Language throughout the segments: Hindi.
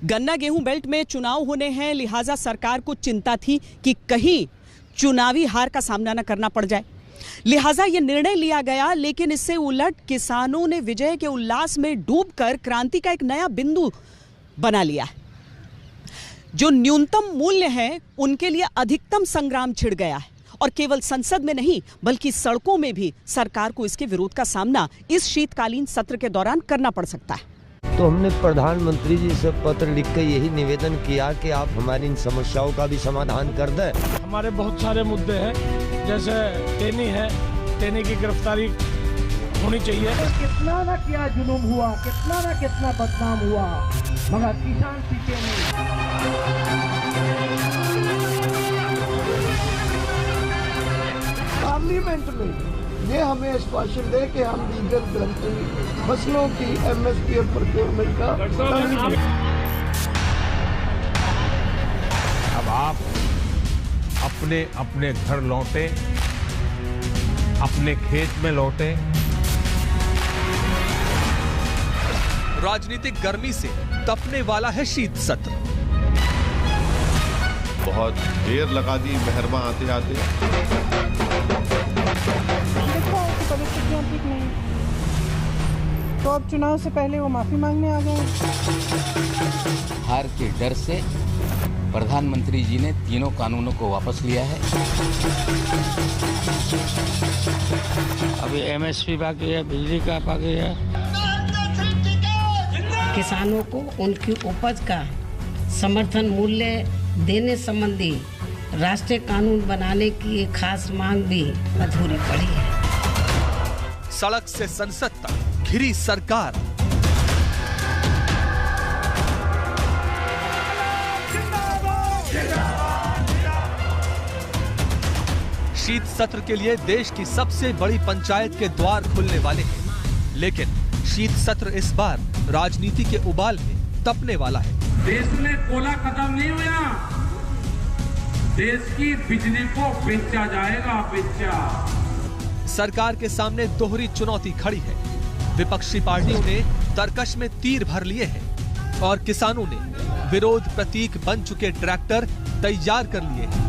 गन्ना गेहूं बेल्ट में चुनाव होने हैं, लिहाजा सरकार को चिंता थी कि कहीं चुनावी हार का सामना न करना पड़ जाए, लिहाजा यह निर्णय लिया गया। लेकिन इससे उलट किसानों ने विजय के उल्लास में डूबकर क्रांति का एक नया बिंदु बना लिया है। जो न्यूनतम मूल्य है उनके लिए अधिकतम संग्राम छिड़ गया है और केवल संसद में नहीं बल्कि सड़कों में भी सरकार को इसके विरोध का सामना इस शीतकालीन सत्र के दौरान करना पड़ सकता है। तो हमने प्रधानमंत्री जी से पत्र लिख कर यही निवेदन किया कि आप हमारी इन समस्याओं का भी समाधान कर दें। हमारे बहुत सारे मुद्दे हैं, जैसे टेनी है, टेनी की गिरफ्तारी होनी चाहिए। कितना ना क्या जुल्म हुआ, कितना ना कितना बदनाम हुआ, मगर किसान पीछे नहीं। पार्लियामेंट में ये हमें आश्वासन दे कि हम लीगल गारंटी फसलों की MSP और प्रोक्योरमेंट का। अब आप अपने अपने घर लौटे, अपने खेत में लौटे। राजनीतिक गर्मी से तपने वाला है शीत सत्र। बहुत देर लगा दी मेहरमा आते आते। परिस्थितियां ठीक नहीं, तो अब चुनाव से पहले वो माफी मांगने आ गए। हार के डर से प्रधानमंत्री जी ने तीनों कानूनों को वापस लिया है। अभी MSP बाकी है, बिजली का बाकी है। किसानों को उनकी उपज का समर्थन मूल्य देने संबंधी राष्ट्रीय कानून बनाने की एक खास मांग भी अधूरी पड़ी है। सड़क से संसद तक घिरी सरकार। शीत सत्र के लिए देश की सबसे बड़ी पंचायत के द्वार खुलने वाले हैं, लेकिन शीत सत्र इस बार राजनीति के उबाल में तपने वाला है। देश में कोला खत्म नहीं हुआ, देश की बिजली को बेचा जाएगा, बेचा। सरकार के सामने दोहरी चुनौती खड़ी है। विपक्षी पार्टियों ने तरकश में तीर भर लिए हैं और किसानों ने विरोध प्रतीक बन चुके ट्रैक्टर तैयार कर लिए हैं।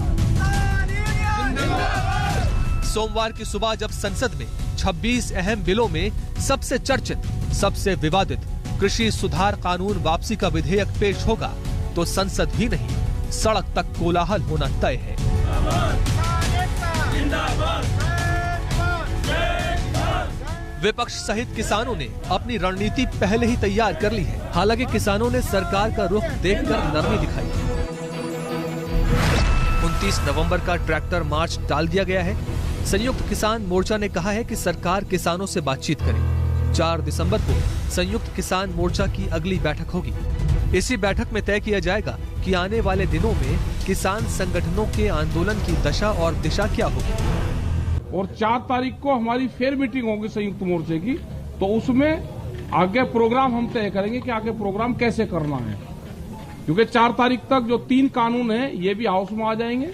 सोमवार की सुबह जब संसद में 26 अहम बिलों में सबसे चर्चित, सबसे विवादित कृषि सुधार कानून वापसी का विधेयक पेश होगा तो संसद ही नहीं सड़क तक कोलाहल होना तय है। विपक्ष सहित किसानों ने अपनी रणनीति पहले ही तैयार कर ली है। हालांकि किसानों ने सरकार का रुख देखकर नरमी दिखाई। 29 नवंबर का ट्रैक्टर मार्च टाल दिया गया है। संयुक्त किसान मोर्चा ने कहा है कि सरकार किसानों से बातचीत करे। 4 दिसंबर को संयुक्त किसान मोर्चा की अगली बैठक होगी। इसी बैठक में तय किया जाएगा कि आने वाले दिनों में किसान संगठनों के आंदोलन की दशा और दिशा क्या होगी। और 4 तारीख को हमारी फिर मीटिंग होगी संयुक्त मोर्चे की, तो उसमें आगे प्रोग्राम हम तय करेंगे कि आगे प्रोग्राम कैसे करना है, क्योंकि 4 तारीख तक जो 3 कानून हैं ये भी हाउस में आ जाएंगे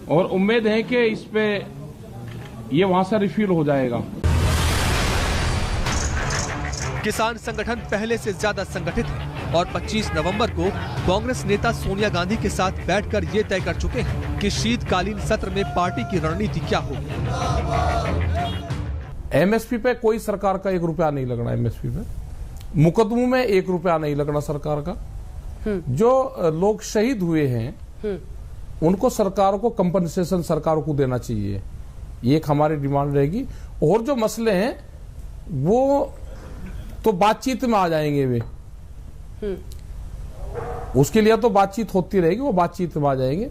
और उम्मीद है कि इस पे ये वहां से रिफिल हो जाएगा। किसान संगठन पहले से ज्यादा संगठित है और 25 नवंबर को कांग्रेस नेता सोनिया गांधी के साथ बैठकर ये तय कर चुके हैं कि शीतकालीन सत्र में पार्टी की रणनीति क्या होगी। MSP पे कोई सरकार का 1 रुपया नहीं लगना। MSP पे मुकदमों में 1 रुपया नहीं लगना सरकार का। जो लोग शहीद हुए हैं उनको सरकार को कंपनसेशन सरकार को देना चाहिए, ये एक हमारी डिमांड रहेगी। और जो मसले हैं वो तो बातचीत में आ जाएंगे वे, उसके लिए तो बातचीत होती रहेगी, वो बातचीत में आ जाएंगे।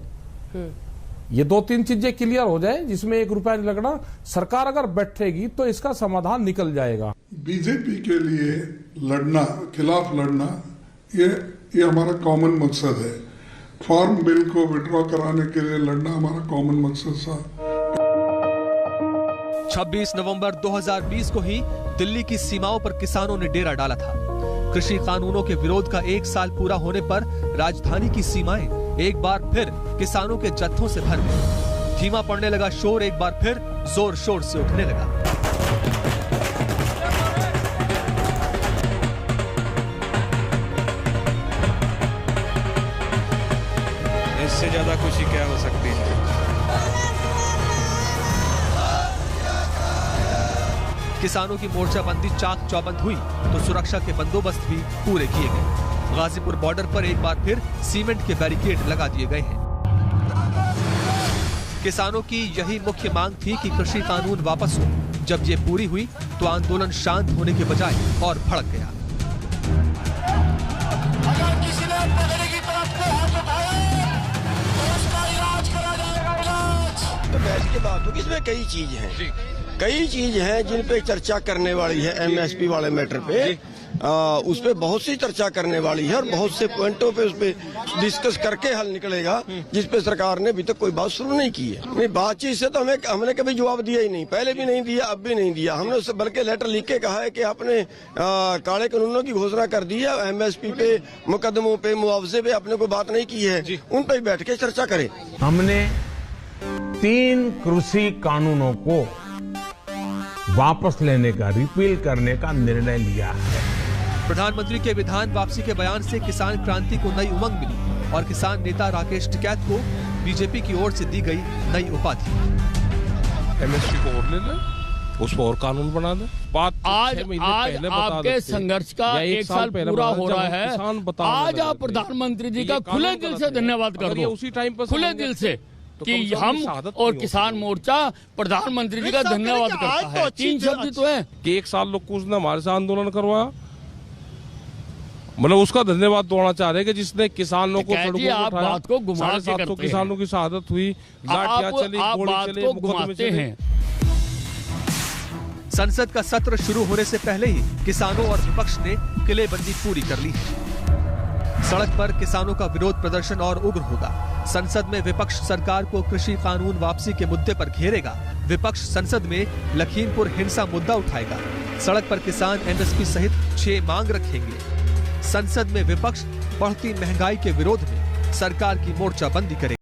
ये 2-3 चीजें क्लियर हो जाए जिसमें 1 रुपया नहीं लगना। सरकार अगर बैठेगी तो इसका समाधान निकल जाएगा। बीजेपी के लिए लड़ना, खिलाफ लड़ना, ये हमारा कॉमन मकसद है। फार्म बिल को विड्रॉ कराने के लिए लड़ना हमारा कॉमन मकसद था। 26 नवंबर 2020 को ही दिल्ली की सीमाओं पर किसानों ने डेरा डाला था। कृषि कानूनों के विरोध का 1 साल पूरा होने पर राजधानी की सीमाएं एक बार फिर किसानों के जत्थों से भर गई। धीमा पड़ने लगा शोर एक बार फिर जोर शोर से उठने लगा। इससे ज्यादा खुशी क्या हो सकती है। किसानों की मोर्चाबंदी चाक चौबंद हुई तो सुरक्षा के बंदोबस्त भी पूरे किए गए। गाजीपुर बॉर्डर पर एक बार फिर सीमेंट के बैरिकेड लगा दिए गए हैं। किसानों की यही मुख्य मांग थी कि कृषि कानून वापस हो। जब ये पूरी हुई तो आंदोलन शांत होने के बजाय और भड़क गया। अगर किसी ने पगड़ी की तरफ को हाथ उठाया तो उसका इलाज करा जाएगा। इलाज तो बैठ के बात होगी, इसमें कई चीज हैं जिन पे चर्चा करने वाली है। एमएसपी वाले मैटर पे उस पे बहुत सी चर्चा करने वाली है और बहुत से पॉइंटों पे उस पे डिस्कस करके हल निकलेगा, जिस पे सरकार ने अभी तक कोई बात शुरू नहीं की है। नहीं, बातचीत से तो हमने कभी जवाब दिया ही नहीं, पहले भी नहीं दिया, अब भी नहीं दिया। हमने उससे बल्कि लेटर लिख के कहा है कि आपने काले कानूनों की घोषणा कर दी है, एमएसपी पे, मुकदमों पे, मुआवजे पे आपने कोई बात नहीं की है, उन पर बैठ के चर्चा करें। हमने 3 कृषि कानूनों को वापस लेने का, रिपील करने का निर्णय लिया है। प्रधानमंत्री के विधान वापसी के बयान से किसान क्रांति को नई उमंग मिली और किसान नेता राकेश टिकैत को बीजेपी की ओर से दी गई नई उपाधि। एमएसपी को और ले लें, उस पर और कानून बना दें। बात आज आपके संघर्ष का 1 साल पूरा हो रहा है। आज आप प्रधानमंत्री जी का खुले दिल से धन्यवाद कर दो, उसी टाइम पर खुले दिल से कि हम और किसान मोर्चा प्रधानमंत्री जी का धन्यवाद करता है। 3 शब्द तो है कि 1 साल लोग कुछ ने हमारे से आंदोलन करवाया, मतलब उसका धन्यवाद दोहराना चाह रहे हैं कि जिसने किसानों को सड़कों पर उठाया। 750 किसानों की शहादत हुई, लाठियां चली, गोली चली, मुकदमे चले। संसद का सत्र शुरू होने से पहले ही किसानों और विपक्ष ने किलेबंदी पूरी कर ली। सड़क पर किसानों का विरोध प्रदर्शन और उग्र होगा। संसद में विपक्ष सरकार को कृषि कानून वापसी के मुद्दे पर घेरेगा। विपक्ष संसद में लखीमपुर हिंसा मुद्दा उठाएगा। सड़क पर किसान एमएसपी सहित 6 मांग रखेंगे। संसद में विपक्ष बढ़ती महंगाई के विरोध में सरकार की मोर्चाबंदी करेगा।